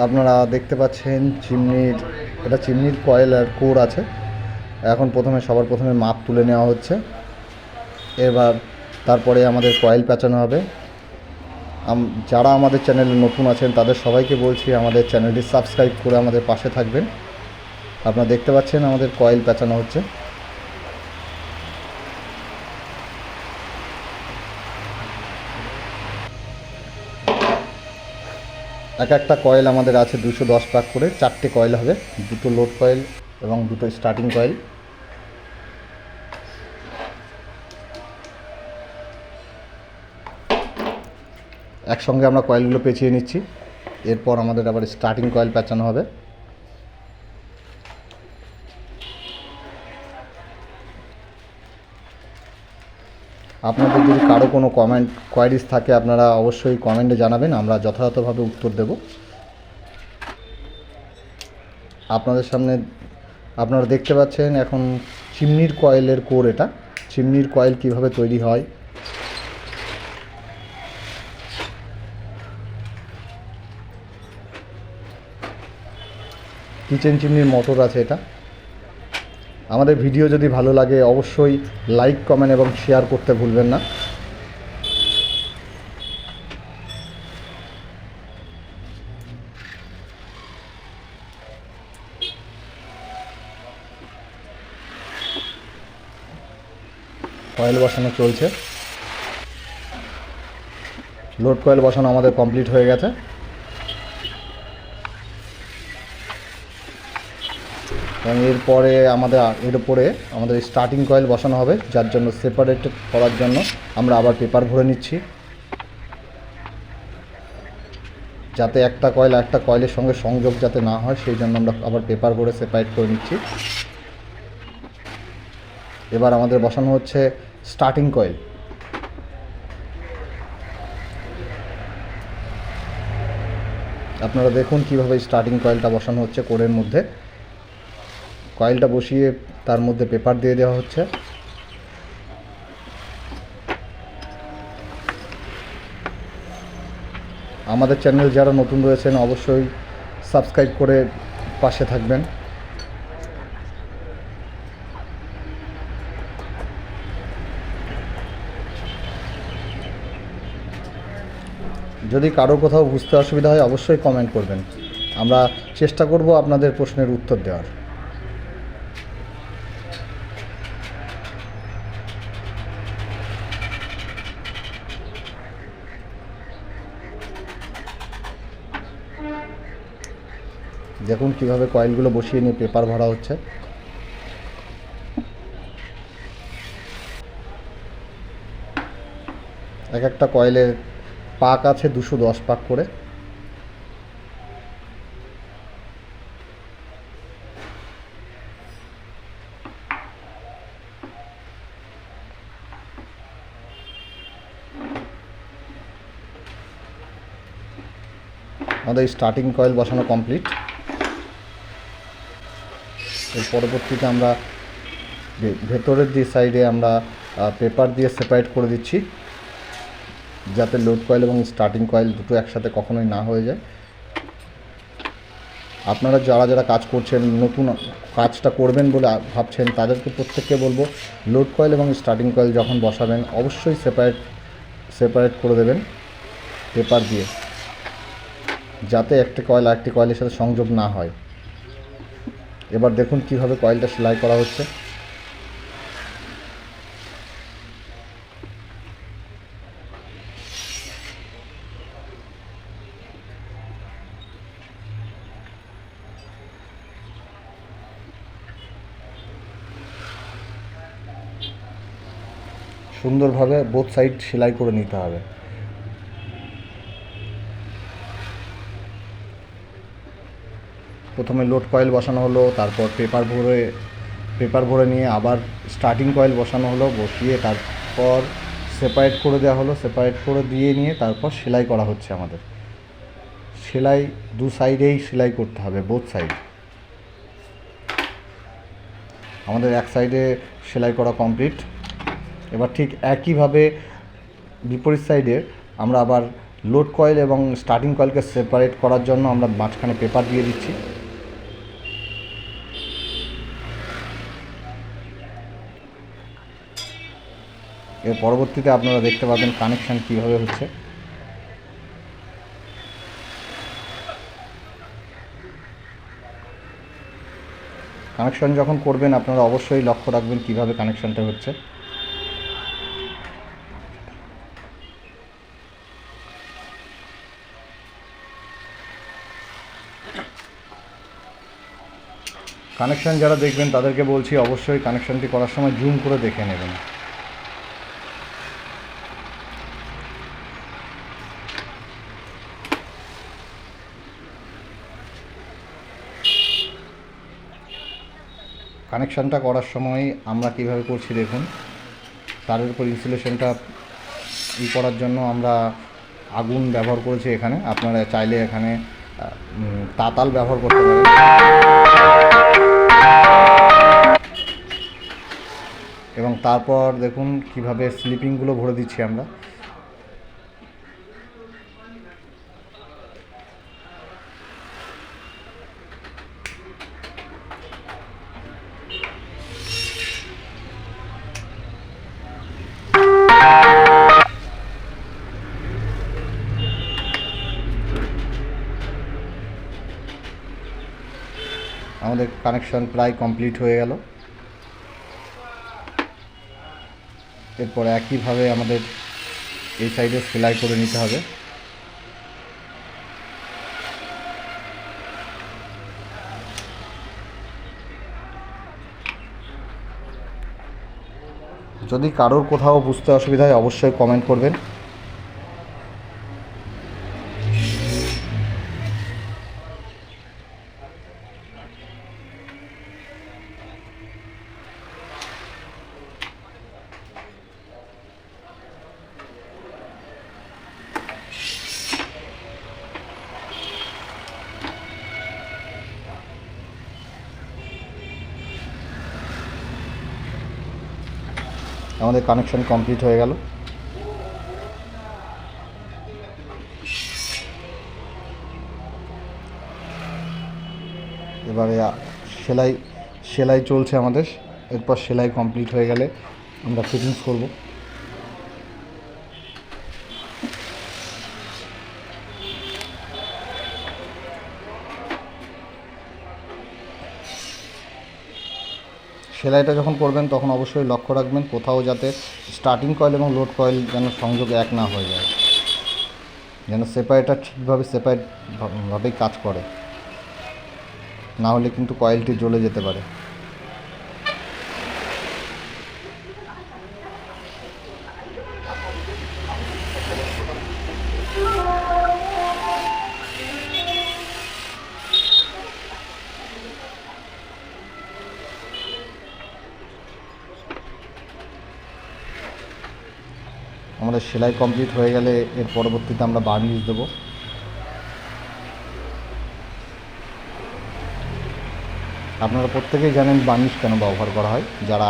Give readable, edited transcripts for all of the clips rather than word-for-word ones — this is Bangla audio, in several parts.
আপনারা দেখতে পাচ্ছেন এটা চিমনির কয়েল আর কোর আছে। এখন সবার প্রথমে মাপ তুলে নেওয়া হচ্ছে। এবার তারপরে আমাদের কয়েল পেঁচানো হবে। যারা আমাদের চ্যানেলে নতুন আছেন তাদের সবাইকে বলছি আমাদের চ্যানেলটি সাবস্ক্রাইব করে আমাদের পাশে থাকবেন। আপনারা দেখতে পাচ্ছেন আমাদের কয়েল পেঁচানো হচ্ছে। একটা কয়েল আমাদের আছে 210 পাক করে, 4টে কয়েল হবে, 2টো লোড কয়েল এবং 2টো স্টার্টিং কয়েল। একসঙ্গে আমরা কয়েলগুলো পেঁচিয়ে নিচ্ছি। এরপর আমাদের আবার স্টার্টিং কয়েল পেঁচানো হবে। আপনাদের যদি কারো কোনো কোয়ারিজ থাকে আপনারা অবশ্যই কমেন্টে জানাবেন, আমরা যথাযথভাবে উত্তর দেব। আপনাদের সামনে আপনারা দেখতে পাচ্ছেন এখন চিমনির কয়েলের কোর। এটা চিমনির কয়েল কিভাবে তৈরি হয়। কিচেন চিমনির মোটর আছে এটা। আমাদের ভিডিও যদি ভালো লাগে অবশ্যই লাইক, কমেন্ট এবং শেয়ার করতে ভুলবেন না। কয়েল বসানো চলছে। লোড কয়েল বসানো আমাদের কমপ্লিট হয়ে গেছে। এবং এর উপরে আমাদের স্টার্টিং কয়েল বসানো হবে, যার জন্য সেপারেটেড করার জন্য আমরা আবার পেপার ভরে নিচ্ছি, যাতে একটা কয়েলের সঙ্গে সংযোগ যাতে না হয় সেই জন্য আমরা আবার পেপার ভরে সেপারেট করে নিচ্ছি। এবার আমাদের বসানো হচ্ছে স্টার্টিং কয়েল। আপনারা দেখুন কিভাবে স্টার্টিং কয়েলটা বসানো হচ্ছে কোরের মধ্যে। কয়েলটা বসিয়ে তার মধ্যে পেপার দিয়ে দেওয়া হচ্ছে। আমাদের চ্যানেল যারা নতুন রয়েছেন অবশ্যই সাবস্ক্রাইব করে পাশে থাকবেন। যদি কারো কোথাও বুঝতে অসুবিধা হয় অবশ্যই কমেন্ট করবেন, আমরা চেষ্টা করব আপনাদের প্রশ্নের উত্তর দেওয়ার। দেখুন কিভাবে কয়েলগুলো বসিয়ে নিয়ে পেপার ভরা হচ্ছে। একটা কয়েলের পাক আছে 210 পাক করে। আমাদের স্টার্টিং কয়েল বসানো কমপ্লিট। এর পরবর্তীতে আমরা ভেতরের যে সাইডে আমরা পেপার দিয়ে সেপারেট করে দিচ্ছি, যাতে লোড কয়েল এবং স্টার্টিং কয়েল দুটো একসাথে কখনোই না হয়ে যায়। আপনারা যারা কাজ করছেন, নতুন কাজটা করবেন বলে ভাবছেন, তাদেরকে প্রত্যেককে বলবো লোড কয়েল এবং স্টার্টিং কয়েল যখন বসাবেন অবশ্যই সেপারেট করে দেবেন পেপার দিয়ে, যাতে একটা কয়েল আরেকটি কয়েলের সাথে সংযোগ না হয়। এবার দেখুন কিভাবে কয়েলটা সেলাই করা হচ্ছে। সুন্দরভাবে বোথ সাইড সেলাই করে নিতে হবে। প্রথমে লোড কয়েল বসানো হলো, তারপর পেপার ভরে নিয়ে আবার স্টার্টিং কয়েল বসানো হলো, বসিয়ে তারপর সেপারেট করে দেওয়া হলো। সেপারেট করে দিয়ে নিয়ে তারপর সেলাই করা হচ্ছে। আমাদের সেলাই দু সাইডেই সেলাই করতে হবে, বোথ সাইড। আমাদের এক সাইডে সেলাই করা কমপ্লিট। এবার ঠিক একইভাবে বিপরীত সাইডে আমরা আবার লোড কয়েল এবং স্টার্টিং কয়েলকে সেপারেট করার জন্য আমরা মাঝখানে পেপার দিয়ে দিচ্ছি। এর পরবর্তীতে আপনারা দেখতে পাবেন কানেকশান কীভাবে হচ্ছে। কানেকশান যখন করবেন আপনারা অবশ্যই লক্ষ্য রাখবেন কীভাবে কানেকশানটা হচ্ছে। কানেকশান যারা দেখবেন তাদেরকে বলছি অবশ্যই কানেকশানটি করার সময় জুম করে দেখে নেবেন। কানেকশানটা করার সময় আমরা কিভাবে করছি দেখুন। তারের উপর ইনসুলেশনটা করার জন্য আমরা আগুন ব্যবহার করেছি এখানে। আপনারা চাইলে এখানে তাতাল ব্যবহার করতে পারেন। এবং তারপর দেখুন কিভাবে স্লিপিংগুলো ভরে দিচ্ছি আমরা। আমাদের কানেকশন প্রায় কমপ্লিট হয়ে গেল। এরপর একইভাবে আমাদের এই সাইডে সেলাই করে নিতে হবে। যদি কারোর কোথাও বুঝতে অসুবিধা হয় অবশ্যই কমেন্ট করবেন। আমাদের কানেকশন কমপ্লিট হয়ে গেল। এবারে সেলাই চলছে আমাদের। এরপর সেলাই কমপ্লিট হয়ে গেলে আমরা ফিটিংস করব। সেলাইটা যখন করবেন তখন অবশ্যই লক্ষ্য রাখবেন কোথাও যাতে স্টার্টিং কয়েল এবং লোড কয়েল যেন সংযোগ এক না হয়ে যায়, যেন সেপারেটার ঠিকভাবে সেপারেটভাবেই কাজ করে, না হলে কিন্তু কয়েলটি জ্বলে যেতে পারে। আমাদের সেলাই কমপ্লিট হয়ে গেলে এর পরবর্তীতে আমরা বার্নিশ দেবো। আপনারা প্রত্যেকেই জানেন বার্নিশ কেন ব্যবহার করা হয়। যারা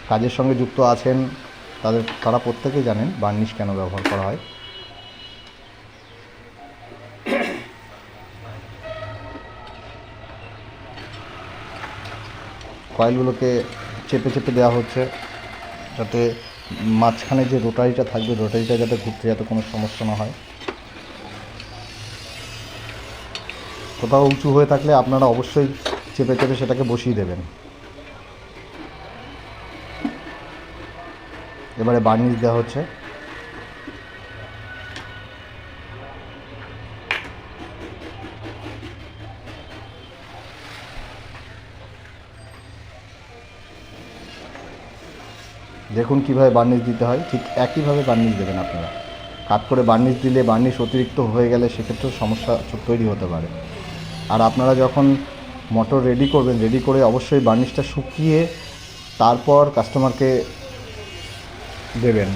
কাজের সঙ্গে যুক্ত আছেন তারা প্রত্যেকেই জানেন বার্নিশ কেন ব্যবহার করা হয়। কয়েলগুলোকে চেপে চেপে দেওয়া হচ্ছে যাতে মাঝখানে যে রোটারিটা থাকবে রোটারিটা যাতে ঘুরতে যাতে কোনো সমস্যা না হয়। কোথাও উঁচু হয়ে থাকলে আপনারা অবশ্যই চেপে চেপে সেটাকে বসিয়ে দেবেন। এবারে বার্নিশ দেওয়া হচ্ছে। দেখুন কীভাবে বার্নিশ দিতে হয়, ঠিক একইভাবে বার্নিশ দেবেন আপনারা। কাট করে বার্নিশ দিলে বার্নিশ অতিরিক্ত হয়ে গেলে সেক্ষেত্রেও সমস্যা তৈরি হতে পারে। আর আপনারা যখন মোটর রেডি করবেন, রেডি করে অবশ্যই বার্নিশটা শুকিয়ে তারপর কাস্টমারকে দেবেন।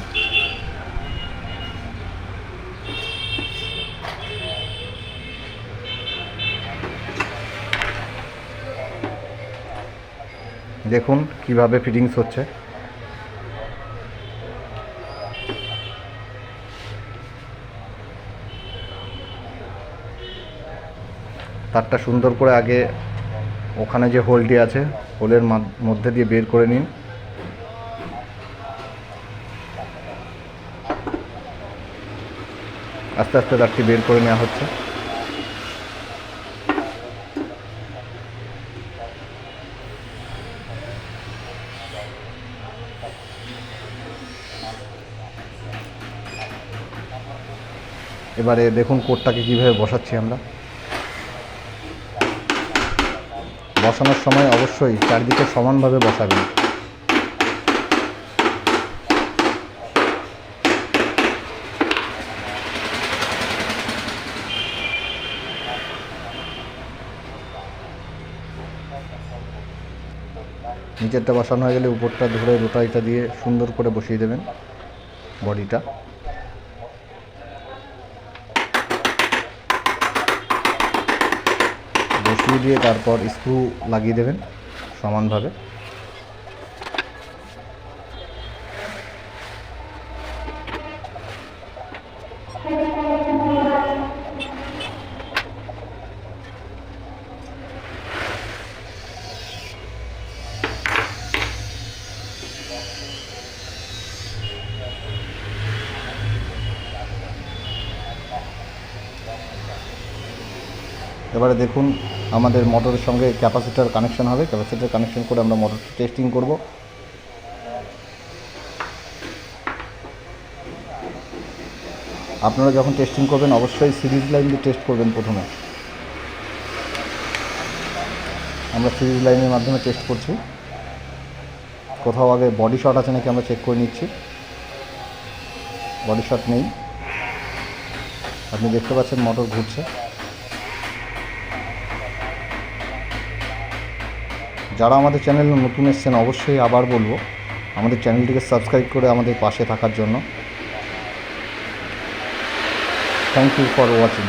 দেখুন কিভাবে ফিটিংস হচ্ছে। তারটা সুন্দর করে আগে ওখানে যে হোলটি আছে হোলের মধ্যে দিয়ে বের করে নিন। আস্তে আস্তে তারটি বের করে নেওয়া হচ্ছে। এবারে দেখুন কোডটাকে কীভাবে বসাচ্ছি আমরা। বসানোর সময় অবশ্যই চারদিকে সমানভাবে বসাবেন। নিচেরটা বসানো হয়ে গেলে উপরটা ধরে রোটারিটা দিয়ে সুন্দর করে বসিয়ে দেবেন বডিটা। বসিয়ে দিয়ে তারপর স্ক্রু লাগিয়ে দেবেন সমানভাবে। এবারে দেখুন আমাদের মোটরের সঙ্গে ক্যাপাসিটার কানেকশন হবে। ক্যাপাসিটার কানেকশন করে আমরা মোটরটি টেস্টিং করব। আপনারা যখন টেস্টিং করবেন অবশ্যই সিরিজ লাইন দিয়ে টেস্ট করবেন প্রথমে। আমরা সিরিজ লাইনের মাধ্যমে টেস্ট করছি। কোথাও আগে বডি শট আছে নাকি আমরা চেক করে নিচ্ছি। বডি শট নেই, আপনি দেখতে পাচ্ছেন মোটর ঘুরছে। যারা আমাদের চ্যানেলে নতুন এসেছেন অবশ্যই আবার বলবো আমাদের চ্যানেলটিকে সাবস্ক্রাইব করে আমাদের পাশে থাকার জন্য। Thank you for watching.